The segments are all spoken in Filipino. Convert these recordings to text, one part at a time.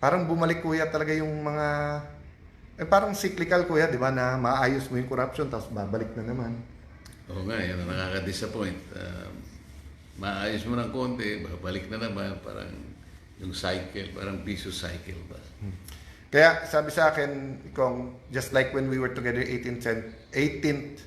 parang bumalik kuya talaga yung mga, parang cyclical kuya, di ba, na maayos mo yung corruption tapos babalik na naman. Oo nga, yan ang nakaka-disappoint. Maayos mo ng konti, babalik na naman, parang yung cycle, parang vicious cycle ba? Kaya sabi sa akin, Kong, just like when we were together 18th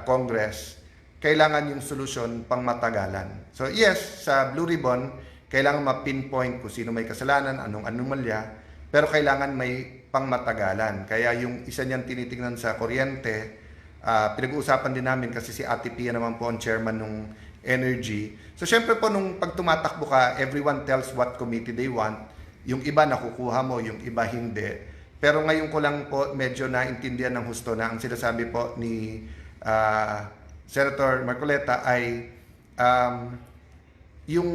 Congress, kailangan yung solusyon pang matagalan. So yes, sa Blue Ribbon, kailangan ma-pinpoint kung sino may kasalanan, anong anomalya, pero kailangan may pangmatagalan. Kaya yung isa niyan tinitingnan sa kuryente, pinag-uusapan din namin kasi si Ate Pia naman po ang chairman ng Energy. So syempre po nung pag tumatakbo ka, everyone tells what committee they want. Yung iba nakukuha mo, yung iba hindi. Pero ngayon ko lang po medyo naintindihan ng husto na ang sinasabi po ni Senator Marcoleta ay yung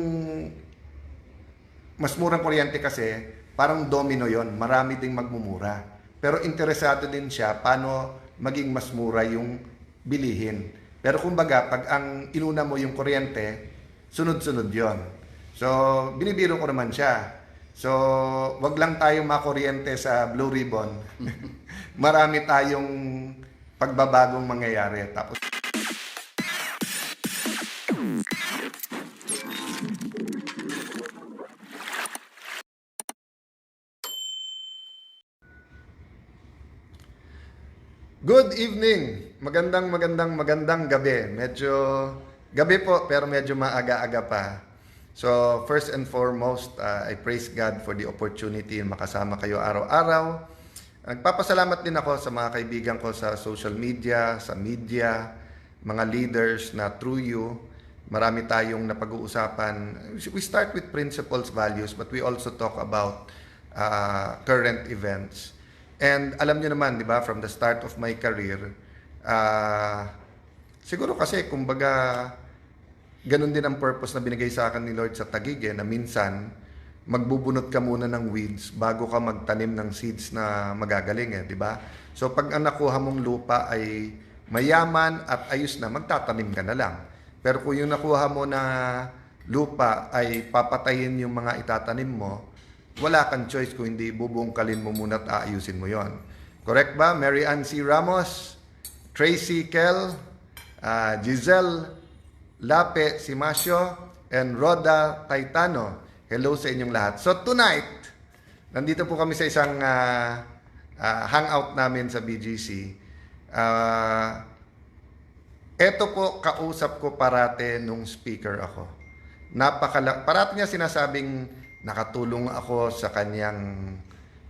mas murang kuryente kasi parang domino yon, marami ding magmumura. Pero interesado din siya paano maging mas mura yung bilihin. Pero kumbaga, pag ang inuna mo yung kuryente, sunod-sunod yon. So, binibiro ko naman siya. So, wag lang tayong makuryente sa Blue Ribbon. Marami tayong pagbabagong mangyayari. Tapos, good evening! Magandang gabi. Medyo gabi po pero medyo maaga-aga pa. So first and foremost, I praise God for the opportunity na makasama kayo araw-araw. Nagpapasalamat din ako sa mga kaibigan ko sa social media, sa media, mga leaders na through you, marami tayong napag-uusapan. We start with principles, values, but we also talk about current events. And alam niyo naman, di ba, from the start of my career, siguro kasi, kumbaga, ganun din ang purpose na binigay sa akin ni Lord sa Taguig, na minsan, magbubunot ka muna ng weeds bago ka magtanim ng seeds na magagaling, di ba? So, pag ang nakuha mong lupa ay mayaman at ayos na, magtatanim ka na lang. Pero kung yung nakuha mo na lupa ay papatayin yung mga itatanim mo, wala kang choice kung hindi bubungkalin mo muna at aayusin mo yon. Correct ba? Mary Ann C. Ramos, Tracy Kel, Giselle Lape Simasio, and Rhoda Taitano. Hello sa inyong lahat. So tonight, nandito po kami sa isang hangout namin sa BGC. Ito po, kausap ko parate nung speaker ako. Parate niya sinasabing nakatulong ako sa kanyang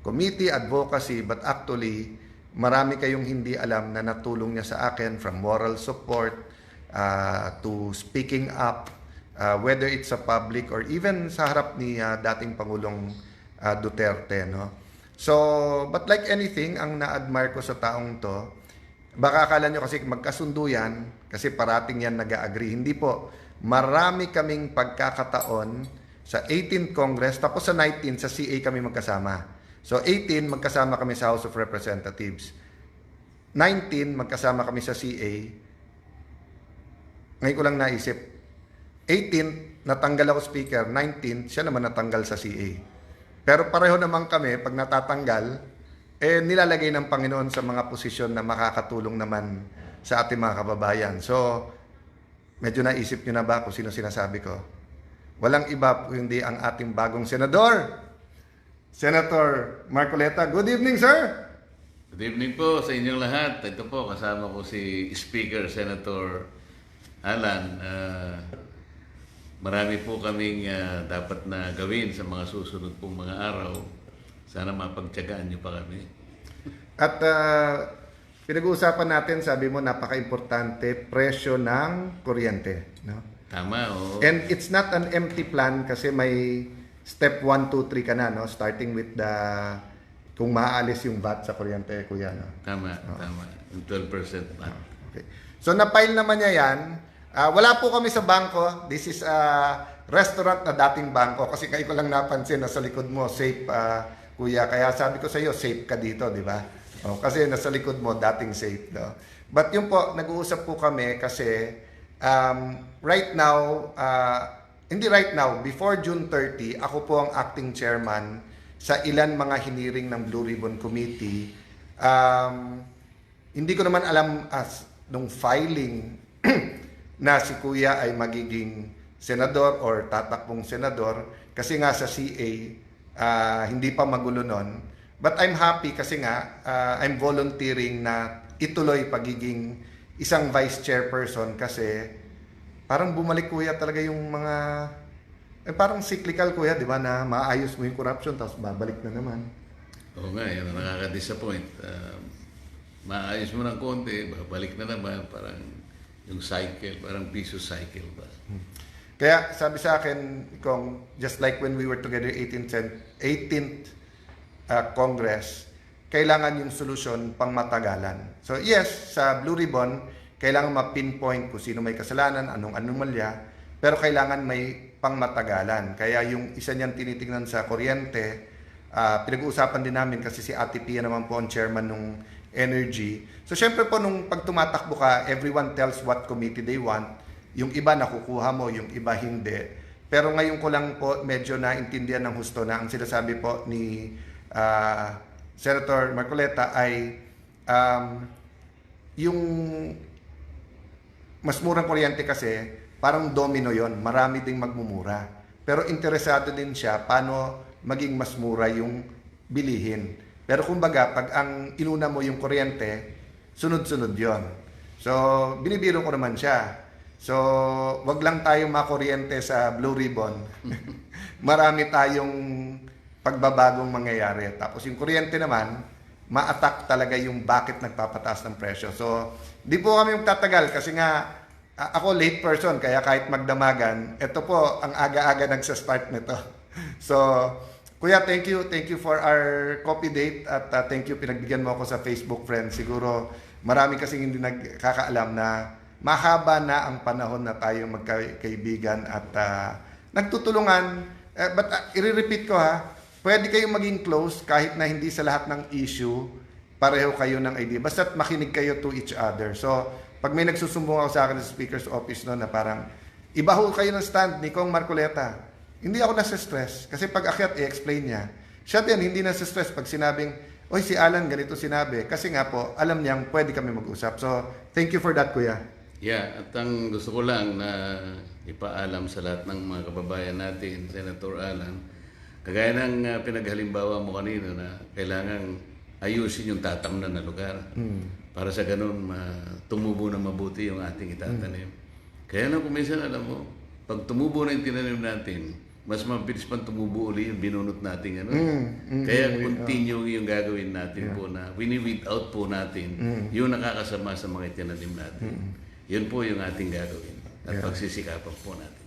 committee, advocacy, but actually, marami kayong hindi alam na natulong niya sa akin from moral support to speaking up, whether it's sa public or even sa harap ni dating Pangulong Duterte. No? So, but like anything, ang na-admire ko sa taong to, baka akala nyo kasi magkasundo yan, kasi parating yan nag-agree. Hindi po. Marami kaming pagkakataon sa 18th Congress, tapos sa 19th, sa CA kami magkasama. So 18, magkasama kami sa House of Representatives. 19, magkasama kami sa CA. Ngayon ko lang naisip. 18, natanggal ako speaker. 19, siya naman natanggal sa CA. Pero pareho naman kami, pag natatanggal, nilalagay ng Panginoon sa mga posisyon na makakatulong naman sa ating mga kababayan. So, medyo naisip nyo na ba kung sino sinasabi ko? Walang iba kundi ang ating bagong senador, Senator Marcoleta. Good evening, sir! Good evening po sa inyong lahat. Ito po, kasama ko si Speaker Senator Alan. Marami po kaming dapat na gawin sa mga susunod pong mga araw. Sana mapagtiyagaan niyo pa kami. At pinag-uusapan natin, sabi mo, napaka-importante, presyo ng kuryente. No? Tama, oo. And it's not an empty plan kasi may step 1, 2, 3 ka na, no? Starting with the kung maaalis yung VAT sa kuryente, kuya. No? Tama. Yung 12% VAT. Okay. So, na-file naman niya yan. Wala po kami sa bangko. This is a restaurant na dating bangko. Kasi kayo ko lang napansin na sa likod mo, safe, kuya. Kaya sabi ko sa iyo, safe ka dito, di ba? Kasi nasa likod mo, dating safe. No? But yun po, nag-uusap po kami kasi right now, before June 30, ako po ang acting chairman sa ilan mga hiniring ng Blue Ribbon Committee, hindi ko naman alam nung filing na si Kuya ay magiging senador or tatakbong senador kasi nga sa CA hindi pa magulo nun. But I'm happy kasi nga I'm volunteering na ituloy pagiging isang vice chairperson kasi parang bumalik, Kuya, talaga yung mga parang cyclical, Kuya, di ba, na maayos mo yung corruption tapos babalik na naman. Oo nga, yan ang nakaka-disappoint. Maayos mo ng konti, babalik na naman, parang yung cycle, parang piso cycle ba. Kaya sabi sa akin, Kong, just like when we were together 18th Congress, kailangan yung solusyon pang matagalan. So yes, sa Blue Ribbon, kailangan ma-pinpoint kung sino may kasalanan, anong anomalya, pero kailangan may pangmatagalan. Kaya yung isa niyan tinitingnan sa kuryente, pinag-uusapan din namin kasi si Ate Pia naman po ang chairman ng Energy. So syempre po nung pag tumatakbo ka, everyone tells what committee they want. Yung iba nakukuha mo, yung iba hindi. Pero ngayon ko lang po medyo naintindihan ng husto na ang sinasabi po ni Senator Marcoleta ay yung mas murang kuryente kasi parang domino yon, marami ding magmumura. Pero interesado din siya paano maging mas mura yung bilihin. Pero kumbaga, pag ang inuna mo yung kuryente, sunod-sunod yon. So, binibiro ko naman siya. So, wag lang tayong makuryente sa Blue Ribbon. Marami tayong pagbabagong mangyayari. Tapos yung kuryente naman, ma-attack talaga yung bakit nagpapataas ng presyo. So, di po kami tatagal kasi nga ako late person, kaya kahit magdamagan, ito po ang aga-aga nagsa-start nito. So, Kuya, thank you for our coffee date at thank you, pinagbigyan mo ako sa Facebook friends. Siguro marami kasing hindi nagkakaalam na mahaba na ang panahon na tayo magkaibigan at nagtutulungan. But i-repeat ko pwede kayong maging close kahit na hindi sa lahat ng issue pareho kayo ng idea. Basta't makinig kayo to each other. So, pag may nagsusumbong ako sa akin sa Speaker's Office na parang iba ho kayo ng stand ni Kong Marcoleta, hindi ako nasa-stress. Kasi pag akyat, i-explain niya. Siya din, hindi nasa-stress pag sinabing, oy, si Alan ganito sinabi. Kasi nga po, alam niyang pwede kami mag-usap. So, thank you for that, Kuya. Yeah, at ang gusto ko lang na ipaalam sa lahat ng mga kababayan natin, Senator Alan, kagaya ng pinaghalimbawa mo kanina na kailangan ayusin yung tatamnan na lugar. Para sa ganun, tumubo na mabuti yung ating itatanim. Kaya na kuminsan, alam mo, pag tumubo na yung tinanim natin, mas mabilis pang tumubo uli yung binunot natin. Kaya continue yung gagawin natin po na wini-weed out po natin yung nakakasama sa mga itinanim natin. Yun po yung ating gagawin at pagsisikapan po natin.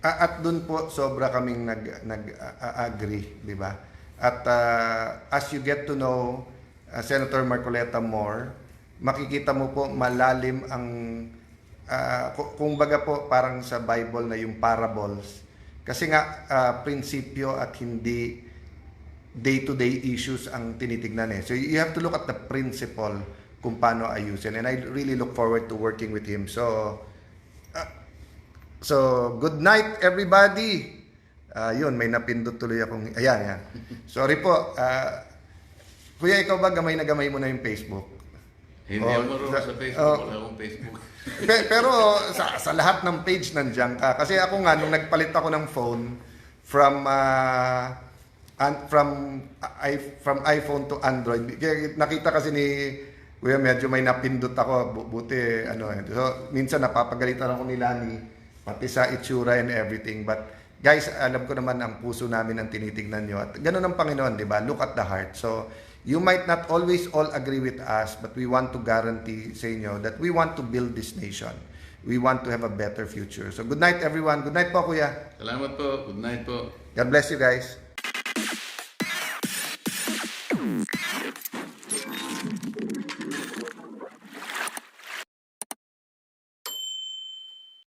At dun po, sobra kaming nag-agree, di ba? At as you get to know Senator Marcoleta more, makikita mo po malalim ang, kung baga po parang sa Bible na yung parables. Kasi nga, prinsipyo at hindi day-to-day issues ang tinitignan eh. So you have to look at the principle kung paano ayusin. And I really look forward to working with him. So good night everybody. Yun, may napindot tuloy akong, ayan. Sorry po. Kuya, ikaw ba gamay na gamay mo na yung Facebook? Hindi ako marunong sa Facebook. Wala akong Facebook. Pero sa lahat ng page nandiyan ka. Kasi ako nga, nung nagpalit ako ng phone from iPhone to Android, nakita kasi ni Kuya, medyo may napindot ako. Buti, So, minsan napapagalitan ako ni Lani, pati sa itsura and everything. But, guys, alam ko naman ang puso namin ang tinitignan nyo. At ganun ang Panginoon, di ba? Look at the heart. So, you might not always all agree with us, but we want to guarantee sa inyo that we want to build this nation. We want to have a better future. So, good night everyone. Good night po, Kuya. Salamat po. Good night po. God bless you guys.